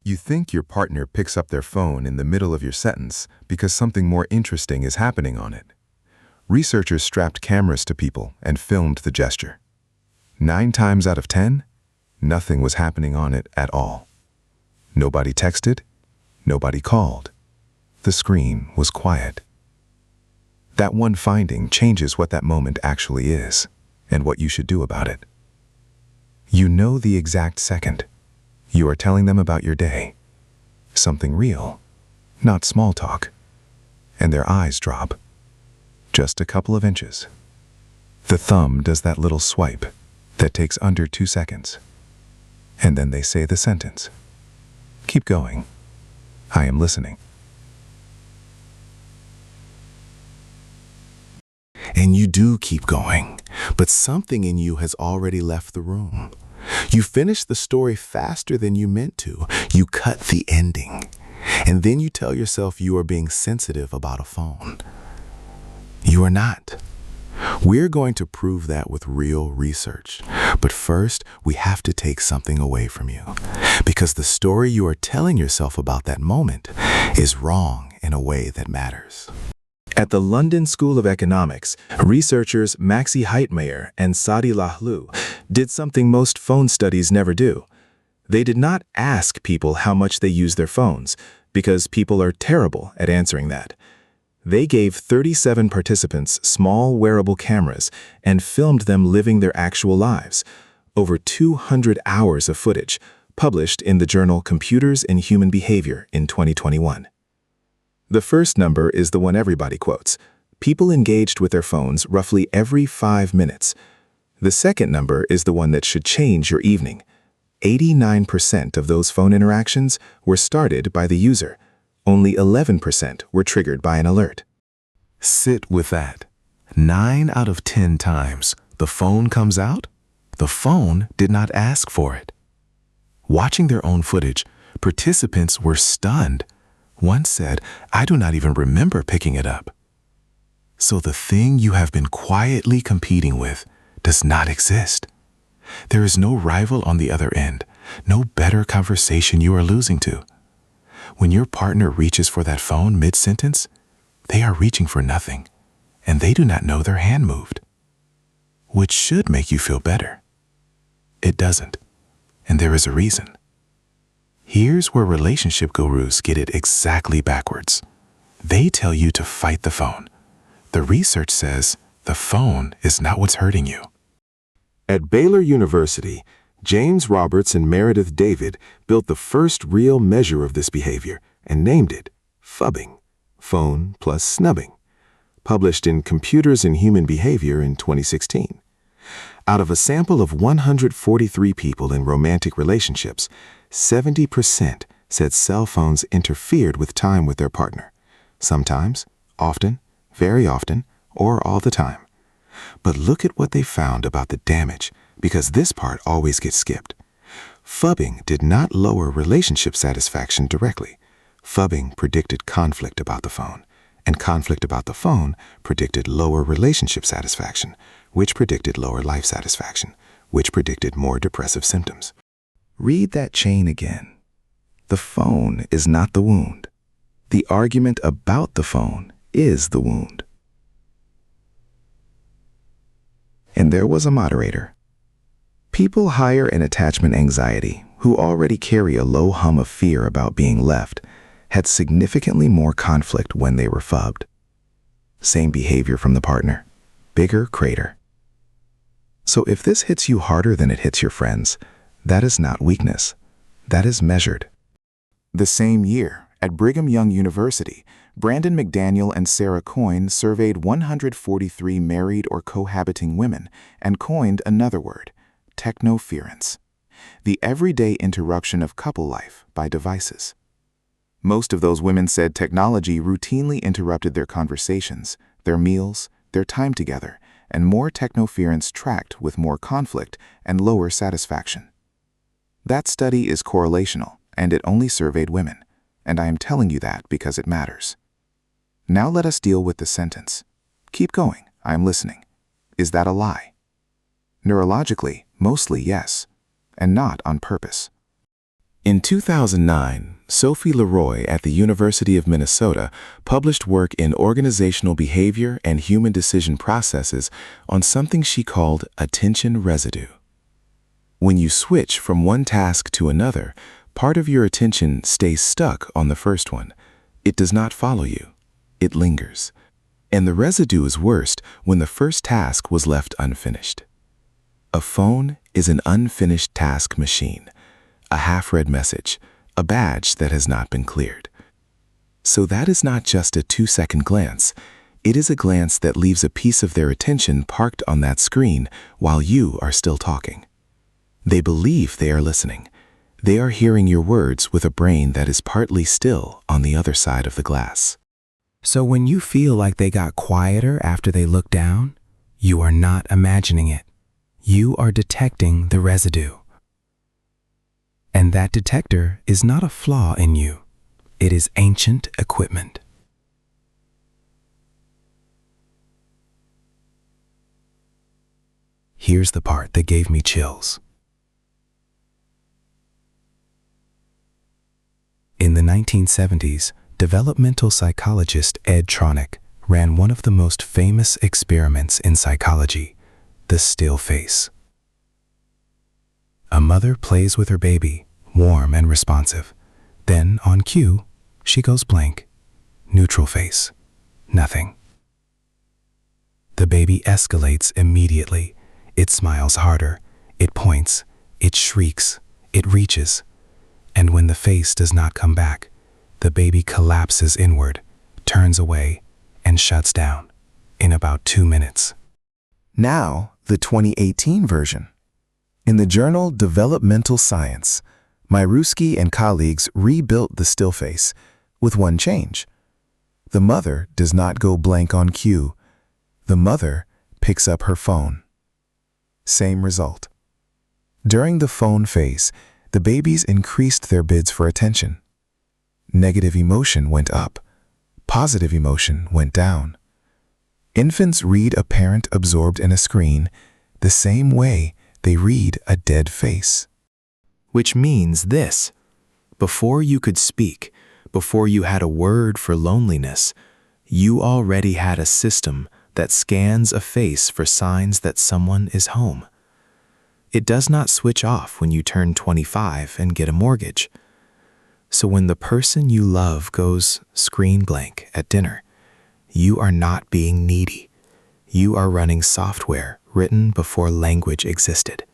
You think your partner picks up their phone in the middle of your sentence because something more interesting is happening on it. Researchers strapped cameras to people and filmed the gesture. 9 times out of 10, nothing was happening on it at all. Nobody texted, nobody called. The screen was quiet. That one finding changes what that moment actually is and what you should do about it. You know the exact second. You are telling them about your day. Something real, not small talk. And their eyes drop. Just a couple of inches. The thumb does that little swipe that takes under 2 seconds. And then they say the sentence. Keep going. I am listening. And you do keep going, but something in you has already left the room. You finish the story faster than you meant to. You cut the ending. And then you tell yourself you are being sensitive about a phone. You are not. We're going to prove that with real research. But first, we have to take something away from you. Because the story you are telling yourself about that moment is wrong in a way that matters. At the London School of Economics, researchers Maxi Heitmeyer and Sadi Lahlu did something most phone studies never do. They did not ask people how much they use their phones, because people are terrible at answering that. They gave 37 participants small wearable cameras and filmed them living their actual lives. Over 200 hours of footage, published in the journal Computers and Human Behavior in 2021. The first number is the one everybody quotes. People engaged with their phones roughly every 5 minutes. The second number is the one that should change your evening. 89% of those phone interactions were started by the user. Only 11% were triggered by an alert. Sit with that. 9 out of 10 times, the phone comes out. The phone did not ask for it. Watching their own footage, participants were stunned. One said, "I do not even remember picking it up." So the thing you have been quietly competing with does not exist. There is no rival on the other end, no better conversation you are losing to. When your partner reaches for that phone mid-sentence, they are reaching for nothing, and they do not know their hand moved. Which should make you feel better. It doesn't, and there is a reason. Here's where relationship gurus get it exactly backwards. They tell you to fight the phone. The research says the phone is not what's hurting you. At Baylor University, James Roberts and Meredith David built the first real measure of this behavior and named it Phubbing, phone plus snubbing, published in Computers and Human Behavior in 2016. Out of a sample of 143 people in romantic relationships, 70% said cell phones interfered with time with their partner. Sometimes, often, very often, or all the time. But look at what they found about the damage, because this part always gets skipped. Phubbing did not lower relationship satisfaction directly. Phubbing predicted conflict about the phone, and conflict about the phone predicted lower relationship satisfaction, which predicted lower life satisfaction, which predicted more depressive symptoms. Read that chain again. The phone is not the wound. The argument about the phone is the wound. And there was a moderator. People higher in attachment anxiety, who already carry a low hum of fear about being left, had significantly more conflict when they were phubbed. Same behavior from the partner. Bigger crater. So if this hits you harder than it hits your friends, that is not weakness. That is measured. The same year, at Brigham Young University, Brandon McDaniel and Sarah Coyne surveyed 143 married or cohabiting women and coined another word, technoference, the everyday interruption of couple life by devices. Most of those women said technology routinely interrupted their conversations, their meals, their time together, and more technoference tracked with more conflict and lower satisfaction. That study is correlational, and it only surveyed women, and I am telling you that because it matters. Now let us deal with the sentence. Keep going, I am listening. Is that a lie? Neurologically, mostly yes, and not on purpose. In 2009, Sophie Leroy at the University of Minnesota published work in organizational behavior and human decision processes on something she called attention residue. When you switch from one task to another, part of your attention stays stuck on the first one. It does not follow you. It lingers. And the residue is worst when the first task was left unfinished. A phone is an unfinished task machine, a half-read message, a badge that has not been cleared. So that is not just a 2-second glance. It is a glance that leaves a piece of their attention parked on that screen while you are still talking. They believe they are listening. They are hearing your words with a brain that is partly still on the other side of the glass. So when you feel like they got quieter after they look down, you are not imagining it. You are detecting the residue. And that detector is not a flaw in you. It is ancient equipment. Here's the part that gave me chills. In the 1970s, developmental psychologist Ed Tronick ran one of the most famous experiments in psychology, the still face. A mother plays with her baby, warm and responsive. Then, on cue, she goes blank. Neutral face. Nothing. The baby escalates immediately. It smiles harder. It points. It shrieks. It reaches. And when the face does not come back, the baby collapses inward, turns away, and shuts down in about 2 minutes. Now, the 2018 version. In the journal Developmental Science, Myruski and colleagues rebuilt the still face with one change. The mother does not go blank on cue. The mother picks up her phone. Same result. During the phone phase, the babies increased their bids for attention. Negative emotion went up. Positive emotion went down. Infants read a parent absorbed in a screen the same way they read a dead face. Which means this: before you could speak, before you had a word for loneliness, you already had a system that scans a face for signs that someone is home. It does not switch off when you turn 25 and get a mortgage. So when the person you love goes screen blank at dinner, you are not being needy. You are running software written before language existed,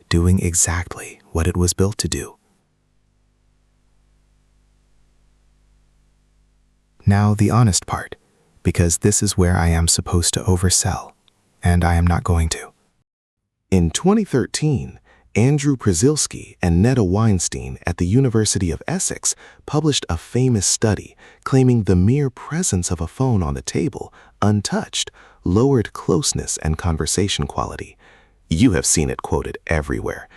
doing exactly what it was built to do. Now the honest part, because this is where I am supposed to oversell, and I am not going to. In 2013, Andrew Przylski and Netta Weinstein at the University of Essex published a famous study claiming the mere presence of a phone on the table, untouched, lowered closeness and conversation quality. You have seen it quoted everywhere.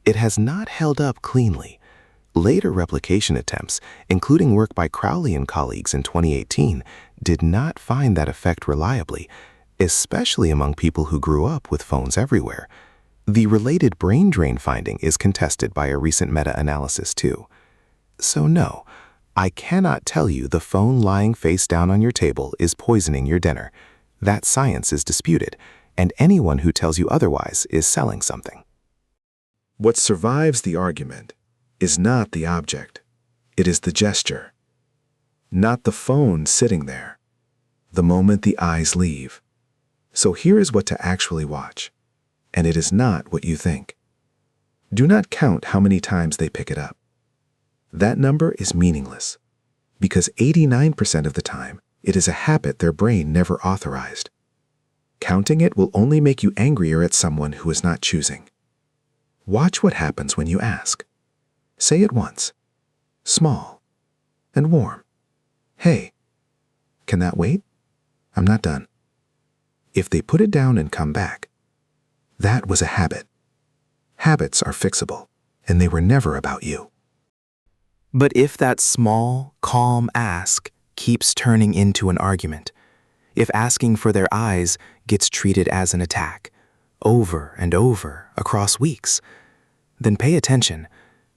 It has not held up cleanly. Later replication attempts, including work by Crowley and colleagues in 2018, did not find that effect reliably, especially among people who grew up with phones everywhere. The related brain drain finding is contested by a recent meta-analysis too. So no, I cannot tell you the phone lying face down on your table is poisoning your dinner. That science is disputed, and anyone who tells you otherwise is selling something. What survives the argument is not the object. It is the gesture. Not the phone sitting there. The moment the eyes leave. So here is what to actually watch. And it is not what you think. Do not count how many times they pick it up. That number is meaningless, because 89% of the time, it is a habit their brain never authorized. Counting it will only make you angrier at someone who is not choosing. Watch what happens when you ask. Say it once, small and warm. Hey, can that wait? I'm not done. If they put it down and come back, that was a habit. Habits are fixable, and they were never about you. But if that small, calm ask keeps turning into an argument, if asking for their eyes gets treated as an attack, over and over across weeks, then pay attention,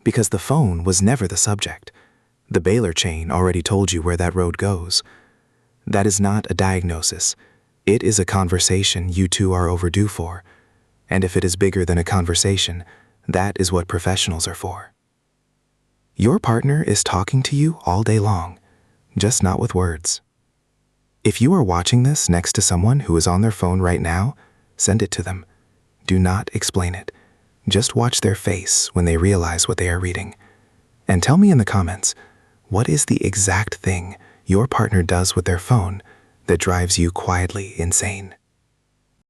because the phone was never the subject. The Baylor chain already told you where that road goes. That is not a diagnosis. It is a conversation you two are overdue for. And if it is bigger than a conversation, that is what professionals are for. Your partner is talking to you all day long, just not with words. If you are watching this next to someone who is on their phone right now, send it to them. Do not explain it. Just watch their face when they realize what they are reading. And tell me in the comments, what is the exact thing your partner does with their phone that drives you quietly insane?